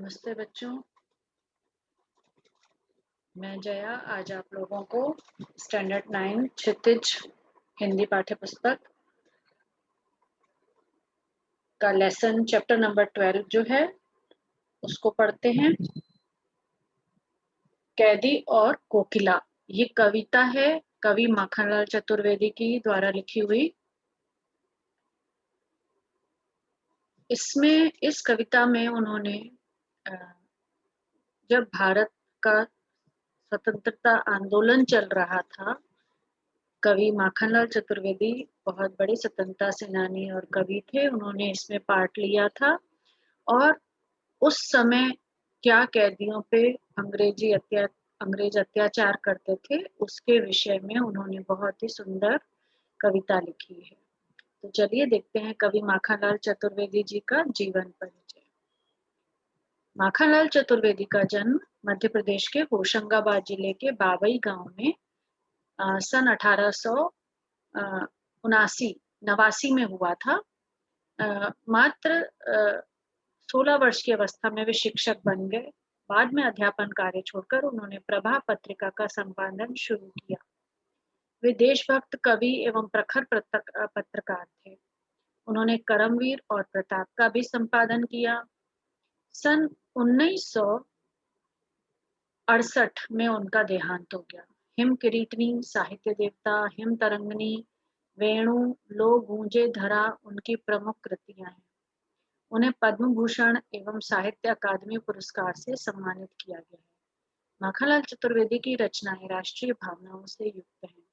नमस्ते बच्चों, मैं जया आज आप लोगों को स्टैंडर्ड 9 क्षितिज हिंदी पाठ्य पुस्तक का लेसन चैप्टर नंबर 12 जो है उसको पढ़ते हैं। कैदी और कोकिला, ये कविता है कवि माखनलाल चतुर्वेदी की द्वारा लिखी हुई। इसमें इस कविता में उन्होंने जब भारत का स्वतंत्रता आंदोलन चल रहा था, कवि माखनलाल चतुर्वेदी बहुत बड़े स्वतंत्रता सेनानी और कवि थे। उन्होंने इसमें पार्ट लिया था और उस समय क्या कैदियों पे अंग्रेज अत्याचार करते थे उसके विषय में उन्होंने बहुत ही सुंदर कविता लिखी है। तो चलिए देखते हैं कवि माखनलाल चतुर्वेदी जी का जीवन परिचय। माखनलाल चतुर्वेदी का जन्म मध्य प्रदेश के होशंगाबाद जिले के बाबई गांव में सन 1889 में हुआ था। मात्र 16 वर्ष की अवस्था में वे शिक्षक बन गए। बाद में अध्यापन कार्य छोड़कर उन्होंने प्रभा पत्रिका का संपादन शुरू किया। वे देशभक्त कवि एवं प्रखर पत्रकार थे। उन्होंने करमवीर और प्रताप का भी संपादन किया। सन 1968 में उनका देहांत हो गया। हिम किरीटनी, साहित्य देवता, हिम तरंगनी, वेणु, लो गूंजे धरा उनकी प्रमुख कृतियां हैं। उन्हें पद्म भूषण एवं साहित्य अकादमी पुरस्कार से सम्मानित किया गया है। माखनलाल चतुर्वेदी की रचनाएं राष्ट्रीय भावनाओं से युक्त हैं।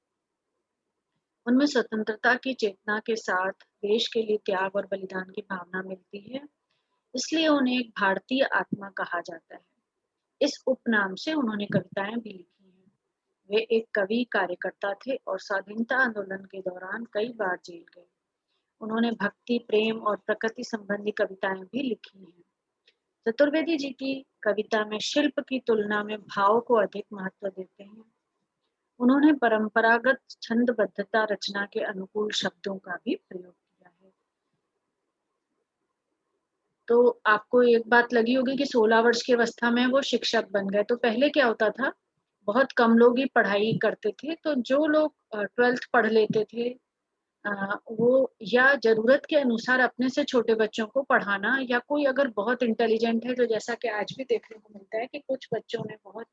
उनमें स्वतंत्रता की चेतना के साथ देश के लिए त्याग और बलिदान की भावना मिलती है, इसलिए उन्हें एक भारतीय आत्मा कहा जाता है। इस उपनाम से उन्होंने कविताएं भी लिखी हैं। वे एक कवि कार्यकर्ता थे और स्वाधीनता आंदोलन के दौरान कई बार जेल गए। उन्होंने भक्ति, प्रेम और प्रकृति संबंधी कविताएं भी लिखी हैं। चतुर्वेदी जी की कविता में शिल्प की तुलना में भाव को अधिक महत्व देते हैं। उन्होंने परंपरागत छंदबद्धता रचना के अनुकूल शब्दों का भी प्रयोग किया है। तो आपको एक बात लगी होगी कि 16 वर्ष की अवस्था में वो शिक्षक बन गए। तो पहले क्या होता था, बहुत कम लोग ही पढ़ाई करते थे। तो जो लोग 12th पढ़ लेते थे, वो या जरूरत के अनुसार अपने से छोटे बच्चों को पढ़ाना, या कोई अगर बहुत इंटेलिजेंट है, तो जैसा कि आज भी देखने को मिलता है कि कुछ बच्चों ने बहुत,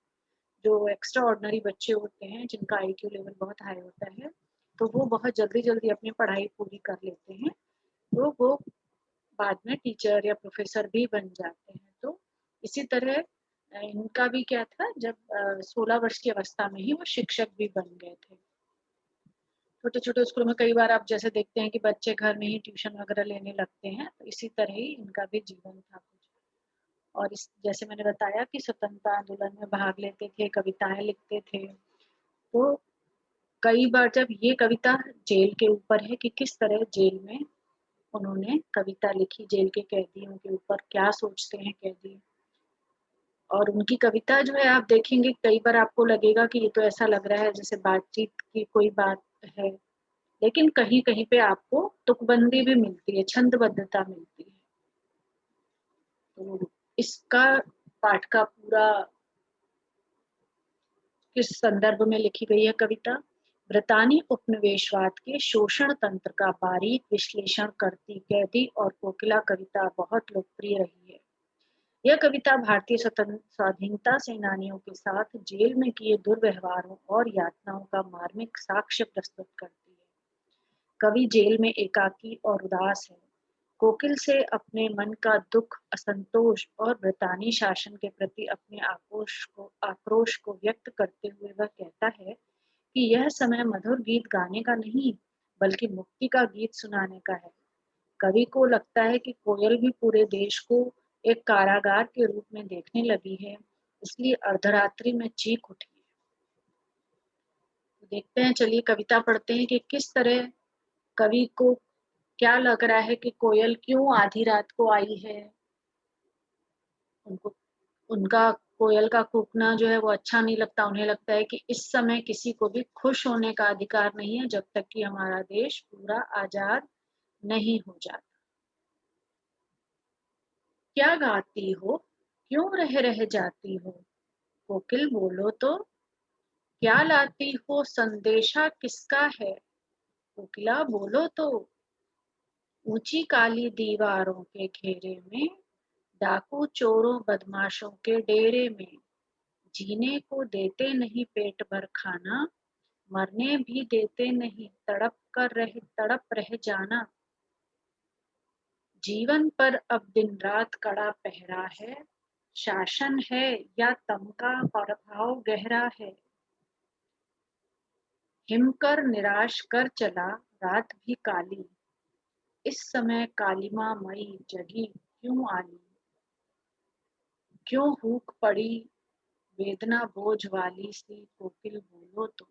जो एक्स्ट्रा ऑर्डिनरी बच्चे होते हैं जिनका आईक्यू लेवल बहुत हाई होता है, तो वो बहुत जल्दी जल्दी अपनी पढ़ाई पूरी कर लेते हैं। तो वो बाद में टीचर या प्रोफेसर भी बन जाते हैं। तो इसी तरह इनका भी क्या था, जब 16 वर्ष की अवस्था में ही वो शिक्षक भी बन गए थे। छोटे छोटे स्कूलों में कई बार आप जैसे देखते हैं कि बच्चे घर में ही ट्यूशन वगैरह लेने लगते हैं, तो इसी तरह ही इनका भी जीवन था कुछ। और इस जैसे मैंने बताया कि स्वतंत्रता आंदोलन में भाग लेते थे, कविताएं लिखते थे। तो कई बार जब ये कविता जेल के ऊपर है कि किस तरह जेल में उन्होंने कविता लिखी, जेल के कैदियों के ऊपर क्या सोचते हैं कैदी। और उनकी कविता जो है, आप देखेंगे कई बार आपको लगेगा कि ये तो ऐसा लग रहा है जैसे बातचीत की कोई बात है, लेकिन कहीं कहीं पे आपको तुकबंदी भी मिलती है, छंदबद्धता मिलती है। तो इसका पाठ का पूरा किस संदर्भ में लिखी गई है कविता। ब्रितानी उपनिवेशवाद के शोषण तंत्र का बारीक विश्लेषण करती कैदी और कोकिला कविता बहुत लोकप्रिय रही है। यह कविता भारतीय स्वाधीनता सेनानियों के साथ जेल में किए दुर्व्यवहारों और यातनाओं का मार्मिक साक्ष्य प्रस्तुत करती है। कवि जेल में एकाकी और उदास है। कोकिल से अपने मन का दुख, असंतोष और ब्रितानी शासन के प्रति अपने आक्रोश को व्यक्त करते हुए वह कहता है कि यह समय मधुर गीत गाने का नहीं, बल्कि मुक्ति का गीत सुनाने का है। कवि को लगता है कि कोयल भी पूरे देश को एक कारागार के रूप में देखने लगी है, इसलिए अर्धरात्रि में चीख उठी है। तो देखते हैं, चलिए कविता पढ़ते हैं कि किस तरह कवि को क्या लग रहा है कि कोयल क्यों आधी रात को आई है। उनको उनका कोयल का कूकना जो है वो अच्छा नहीं लगता। उन्हें लगता है कि इस समय किसी को भी खुश होने का अधिकार नहीं है जब तक कि हमारा देश पूरा आजाद नहीं हो जाता। क्या गाती हो क्यों रह जाती हो? कोकिल बोलो तो, क्या लाती हो संदेशा किसका है? कोकिला बोलो तो, ऊंची काली दीवारों के घेरे में, डाकू चोरों बदमाशों के डेरे में, जीने को देते नहीं पेट भर खाना, मरने भी देते नहीं, तड़प रह जाना। जीवन पर अब दिन रात कड़ा पहरा है, शासन है या तम का प्रभाव गहरा है। हिमकर निराश कर चला रात भी काली, इस समय कालिमा मई जगी क्यों आली? क्यों हूक पड़ी वेदना बोझ वाली सी, कोकिल बोलो तो।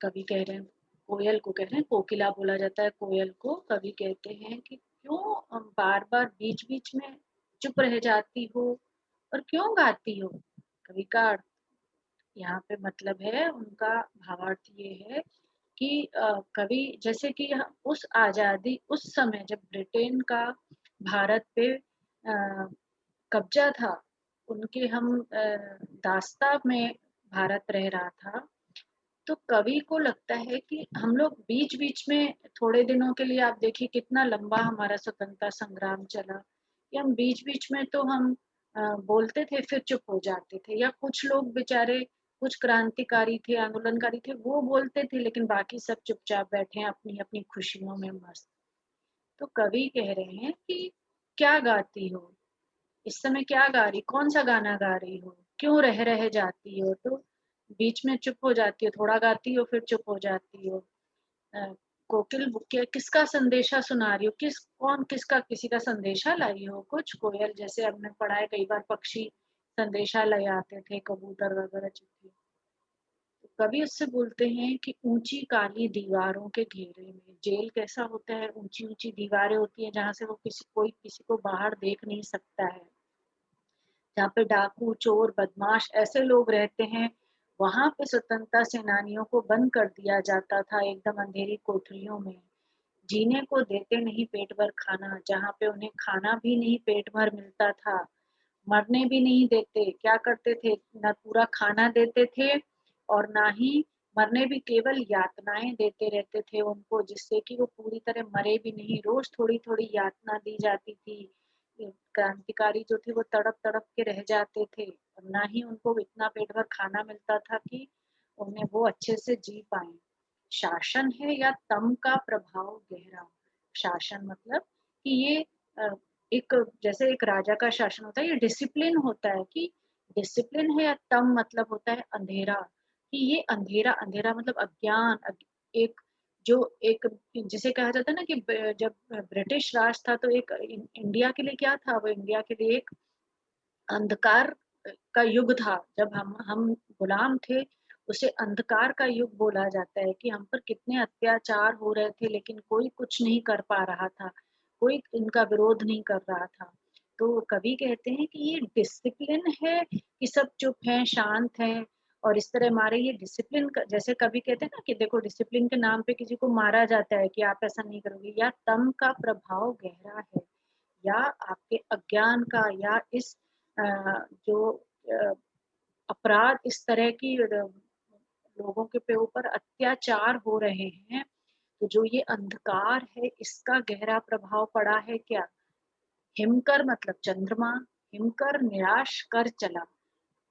कवि कह रहे हैं, कोयल को कह रहे हैं, कोकिला बोला जाता है कोयल को। कवि कहते हैं कि क्यों बार बार बीच बीच में चुप रह जाती हो और क्यों गाती हो? कवि का यहाँ पे मतलब है, उनका भावार्थ ये है कि कवि जैसे कि उस आजादी, उस समय जब ब्रिटेन का भारत पे कब्जा था, उनके हम दास्ता में भारत रह रहा था, तो कवि को लगता है कि हम लोग बीच बीच में थोड़े दिनों के लिए, आप देखिए कितना लंबा हमारा स्वतंत्रता संग्राम चला, कि हम बीच बीच में तो हम बोलते थे फिर चुप हो जाते थे, या कुछ लोग बेचारे, कुछ क्रांतिकारी थे, आंदोलनकारी थे, वो बोलते थे, लेकिन बाकी सब चुपचाप बैठे हैं अपनी अपनी खुशियों में मस्त। तो कवि कह रहे हैं कि क्या गाती हो इस समय, क्या गा रही, कौन सा गाना गा रही हो? क्यों रह जाती हो? तो बीच में चुप हो जाती हो, थोड़ा गाती हो फिर चुप हो जाती हो। अ, कोकिल किसका संदेशा सुना रही हो? कौन किसका, किसी का संदेशा लाई हो कुछ? कोयल, जैसे हमने पढ़ा है कई बार, पक्षी संदेशा ले आते थे, कबूतर वगैरह चिट्ठी। तो कवि उससे बोलते हैं कि ऊंची काली दीवारों के घेरे में, जेल कैसा होता है? ऊंची ऊंची दीवारें होती हैं जहां से वो कोई किसी को बाहर देख नहीं सकता है, जहाँ पे डाकू चोर बदमाश ऐसे लोग रहते हैं, वहां पे स्वतंत्रता सेनानियों को बंद कर दिया जाता था एकदम अंधेरी कोठरियों में। जीने को देते नहीं पेट भर खाना, जहाँ पे उन्हें खाना भी नहीं पेट भर मिलता था, मरने भी नहीं देते। क्या करते थे? ना पूरा खाना देते थे और ना ही मरने, भी केवल यातनाएं देते रहते थे उनको, जिससे कि वो पूरी तरह मरे भी नहीं। रोज थोड़ी थोड़ी यातना दी जाती थी। क्रांतिकारी जो थे वो तड़प तड़प के रह जाते थे, और ना ही उनको इतना पेट भर खाना मिलता था कि उन्हें वो अच्छे से जी पाए। शासन है या तम का प्रभाव गहरा? शासन मतलब कि ये एक, जैसे एक राजा का शासन होता है, ये डिसिप्लिन होता है कि डिसिप्लिन है, या तम मतलब होता है अंधेरा, कि ये अंधेरा, अंधेरा मतलब अज्ञान, एक जो एक, जिसे कहा जाता है ना कि जब ब्रिटिश राज था, तो एक इंडिया के लिए क्या था? वो इंडिया के लिए एक अंधकार का युग था। जब हम गुलाम थे, उसे अंधकार का युग बोला जाता है, कि हम पर कितने अत्याचार हो रहे थे, लेकिन कोई कुछ नहीं कर पा रहा था, कोई इनका विरोध नहीं कर रहा था। तो कवि कहते हैं कि ये डिसिप्लिन है कि सब चुप हैं, शांत हैं, और इस तरह हमारे ये डिसिप्लिन का, जैसे कवि कहते हैं ना कि देखो डिसिप्लिन के नाम पे किसी को मारा जाता है कि आप ऐसा नहीं करोगे, या तम का प्रभाव गहरा है, या आपके अज्ञान का, या इस अ, जो अपराध, इस तरह की लोगों के पे ऊपर अत्याचार हो रहे हैं, तो जो ये अंधकार है, इसका गहरा प्रभाव पड़ा है क्या? हिमकर मतलब चंद्रमा, हिमकर निराश कर चला।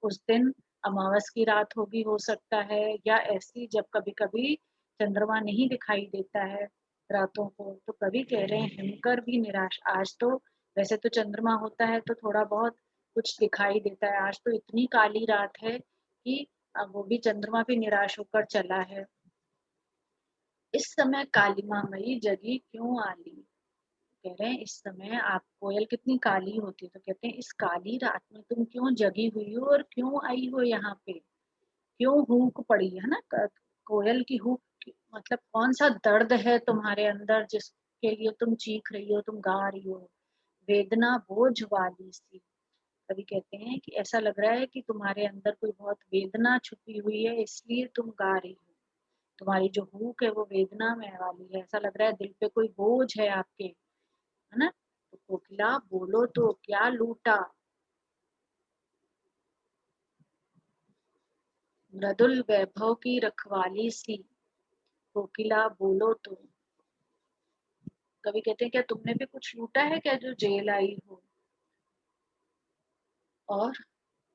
उस दिन अमावस की रात होगी, हो सकता है, या ऐसी जब कभी कभी चंद्रमा नहीं दिखाई देता है रातों को, तो कवि कह रहे हैं हिमकर भी निराश। आज तो वैसे तो चंद्रमा होता है तो थोड़ा बहुत कुछ दिखाई देता है, आज तो इतनी काली रात है कि वो भी चंद्रमा भी निराश होकर चला है। इस समय कालिमा मई जगी क्यों आली? कह रहे हैं इस समय आप, कोयल कितनी काली होती है, तो कहते हैं इस काली रात में तुम क्यों जगी हुई हो और क्यों आई हो यहाँ पे? क्यों हूक पड़ी है ना? कोयल की हूक मतलब कौन सा दर्द है तुम्हारे अंदर जिसके लिए तुम चीख रही हो, तुम गा रही हो? वेदना बोझ वाली सी। कभी कहते हैं कि ऐसा लग रहा है कि तुम्हारे अंदर कोई बहुत वेदना छुपी हुई है, इसलिए तुम गा रही हो। तुम्हारी जो हूक है वो वेदना में वाली है, ऐसा लग रहा है दिल पे कोई बोझ है आपके, है ना? तो कोकिला बोलो तो क्या लूटा, मृदुल वैभव की रखवाली सी, कोकिला बोलो तो। कवि कहते हैं क्या तुमने भी कुछ लूटा है क्या जो जेल आई हो। और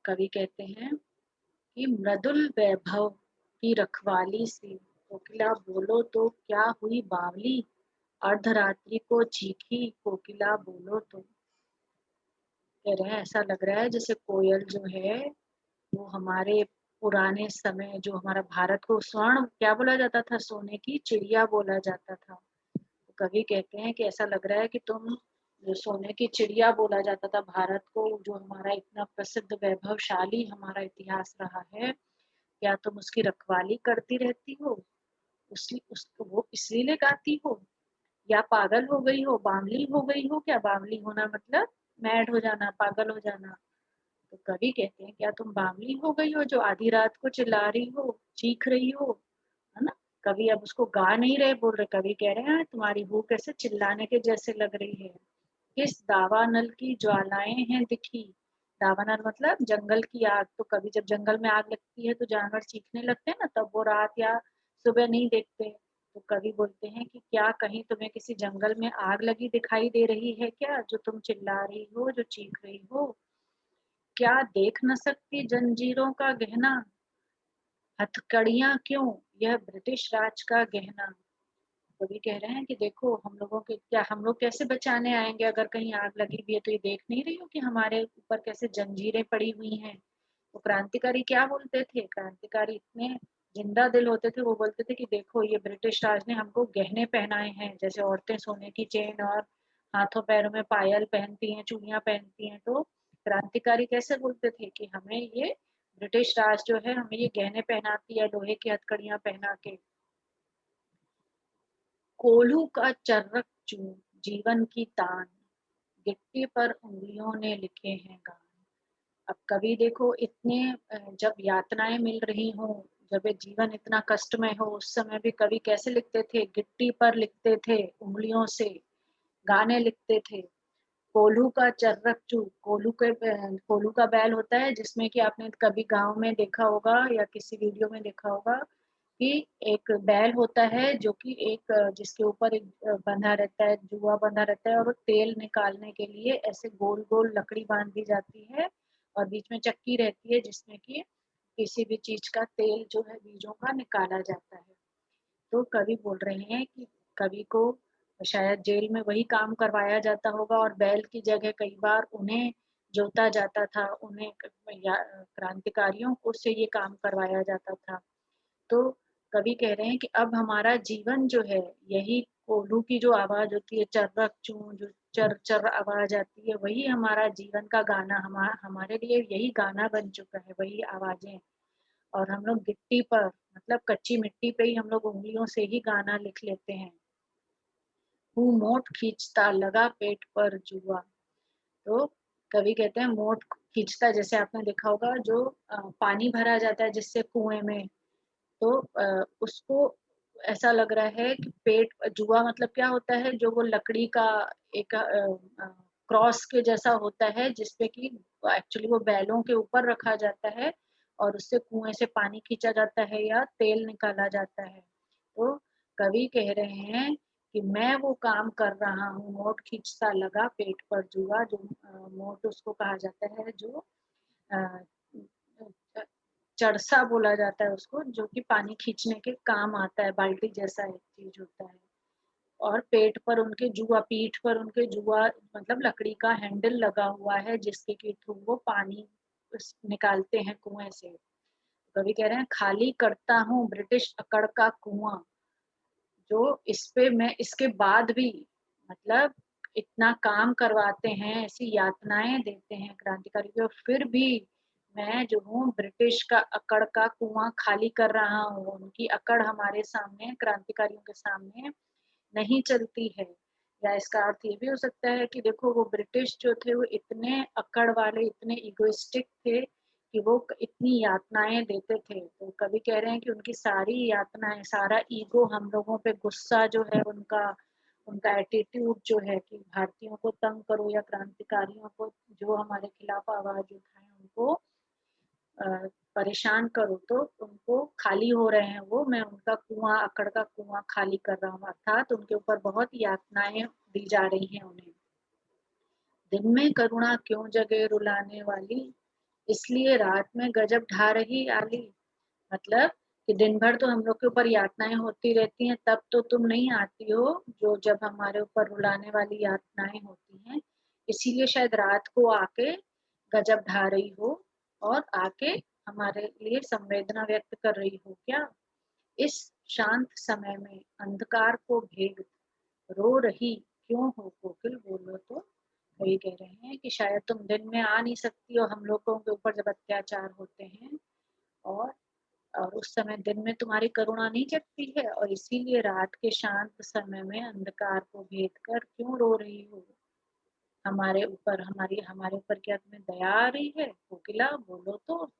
कवि कहते हैं कि मृदुल वैभव की रखवाली सी, कोकिला बोलो तो क्या हुई बावली, अर्धरात्रि को चीखी कोकिला बोलो तो। कह रहे हैं ऐसा लग रहा है जैसे कोयल जो है वो हमारे पुराने समय, जो हमारा भारत को स्वर्ण क्या बोला जाता था, सोने की चिड़िया बोला जाता था। तो कवि कहते हैं कि ऐसा लग रहा है कि तुम जो सोने की चिड़िया बोला जाता था भारत को, जो हमारा इतना प्रसिद्ध वैभवशाली हमारा इतिहास रहा है, क्या तुम उसकी रखवाली करती रहती हो, उसी उसको वो इसलिए गाती हो, या पागल हो गई हो, बावली हो गई हो क्या। बावली होना मतलब मैड हो जाना, पागल हो जाना। तो कवि कहते हैं क्या तुम बावली हो गई हो जो आधी रात को चिल्ला रही हो, चीख रही हो, है ना। कवि अब उसको गा नहीं रहे, बोल रहे, कवि कह रहे हैं तुम्हारी हूँ कैसे चिल्लाने के जैसे लग रही है। किस दावानल की ज्वालाएं हैं दिखी, दावानल मतलब जंगल की आग। तो कभी जब जंगल में आग लगती है तो जानवर चीखने लगते हैं ना, तब वो रात या सुबह नहीं देखते। तो कवि बोलते हैं कि क्या कहीं तुम्हें किसी जंगल में आग लगी दिखाई दे रही है क्या, जो तुम चिल्ला रही हो, जो चीख रही हो। क्या देख न सकती जंजीरों का गहना, हथकड़ियां क्यों यह ब्रिटिश राज का गहना। कवि कह रहे हैं कि देखो हम लोगों के क्या, हम लोग कैसे बचाने आएंगे अगर कहीं आग लगी हुई है। तो ये देख नहीं रही हो कि हमारे ऊपर कैसे जंजीरें पड़ी हुई हैं। तो क्रांतिकारी क्या बोलते थे, क्रांतिकारी इतने जिंदा दिल होते थे, वो बोलते थे कि देखो ये ब्रिटिश राज ने हमको गहने पहनाए हैं, जैसे औरतें सोने की चेन और हाथों पैरों में पायल पहनती हैं, चूड़ियां पहनती हैं। तो क्रांतिकारी कैसे बोलते थे कि हमें ये ब्रिटिश राज जो है हमें ये गहने पहनाती है, लोहे की हथकड़ियां पहना के। कोल्हू का चर्रक चूम जीवन की तान, गिट्टी पर उंगलियों ने लिखे हैं गान। अब कभी देखो इतने जब यातनाएं मिल रही हो, जब ये जीवन इतना कष्टमय हो, उस समय भी कवि कैसे लिखते थे, गिट्टी पर लिखते थे उंगलियों से, गाने लिखते थे। कोल्हू का चर्रक चू, कोल्हू का बैल होता है जिसमें कि आपने कभी गांव में देखा होगा या किसी वीडियो में देखा होगा कि एक बैल होता है जो कि एक जिसके ऊपर एक बंधा रहता है, जुआ बंधा रहता है, और वो तेल निकालने के लिए ऐसे गोल गोल लकड़ी बांध दी जाती है, और बीच में चक्की रहती है जिसमें कि किसी भी चीज का तेल जो है बीजों का निकाला जाता है। तो कवि बोल रहे हैं कि कवि को शायद जेल में वही काम करवाया जाता होगा, और बैल की जगह कई बार उन्हें जोता जाता था, उन्हें क्रांतिकारियों को से ये काम करवाया जाता था। तो कवि कह रहे हैं कि अब हमारा जीवन जो है, यही कोल्हू की जो आवाज होती है, चर्रक चू जो चर चर आवाज आती है, वही हमारा जीवन का गाना, हमारे लिए यही गाना बन चुका है, वही आवाजें। और हम लोग गिट्टी पर मतलब कच्ची मिट्टी पे ही हम लोग उंगलियों से ही गाना लिख लेते हैं। हूँ मोट खींचता लगा पेट पर जुआ। तो कवि कहते हैं मोट खींचता, जैसे आपने देखा होगा जो पानी भरा जाता है जिससे कुएं में, तो उसको ऐसा लग रहा है कि पेट जुआ मतलब क्या होता है, जो वो लकड़ी का एक क्रॉस के जैसा होता है जिसपे कि एक्चुअली वो बैलों के ऊपर रखा जाता है, और उससे कुएं से पानी खींचा जाता है या तेल निकाला जाता है। तो कवि कह रहे हैं कि मैं वो काम कर रहा हूँ, मोट खींचता लगा पेट पर जुआ। जो मोट उसको कहा जाता है जो अ, चरसा बोला जाता है उसको, जो कि पानी खींचने के काम आता है, बाल्टी जैसा एक चीज होता है। और पेट पर उनके जुआ, पीठ पर उनके जुआ मतलब लकड़ी का हैंडल लगा हुआ है जिसके के थ्रू वो पानी निकालते हैं कुएं से। कवि कह रहे हैं खाली करता हूँ ब्रिटिश अकड़ का कुआं, जो इस पे मैं इसके बाद भी मतलब इतना काम करवाते हैं, ऐसी यातनाएं देते हैं क्रांतिकारी को, फिर भी मैं जो हूँ ब्रिटिश का अकड़ का कुआं खाली कर रहा हूँ। उनकी अकड़ हमारे सामने, क्रांतिकारियों के सामने नहीं चलती है। या इसका अर्थ ये भी हो सकता है कि देखो वो ब्रिटिश जो थे वो इतने अकड़ वाले, इतने इगोइस्टिक थे कि वो इतनी यातनाएं देते थे। तो कवि कह रहे हैं कि उनकी सारी यातनाएं, सारा ईगो हम लोगों पे, गुस्सा जो है उनका, उनका एटीट्यूड जो है कि भारतीयों को तंग करो या क्रांतिकारियों को जो हमारे खिलाफ आवाज उठाए उनको अ, परेशान करो, तो उनको खाली हो रहे हैं वो, मैं उनका कुआँ अकड़ का कुआँ खाली कर रहा हूँ, अर्थात उनके ऊपर बहुत यातनाएँ दी जा रही हैं उन्हें। दिन में करुणा क्यों जगे रुलाने वाली, इसलिए रात में गजब ढा रही आली। मतलब कि दिन भर तो हम लोग के ऊपर यातनाएँ होती रहती हैं, तब तो तुम नहीं आती हो, जो जब हमारे ऊपर रुलाने वाली यातनाएँ होती हैं, इसीलिए शायद रात को आके गजब ढा रही हो और आके हमारे लिए संवेदना व्यक्त कर रही हो क्या? इस शांत समय में अंधकार को भेद रो रही क्यों हो कोकिल बोलो तो? वही कह रहे हैं कि शायद तुम दिन में आ नहीं सकती हो हम लोगों के ऊपर जब अत्याचार होते हैं, और उस समय दिन में तुम्हारी करुणा नहीं जगती है, और इसीलिए रात के शांत समय में अंधकार को भेद कर क्यों रो रही हो? हमारे ऊपर क्या तुम्हें दया आ रही है? कोकिला बोलो तो।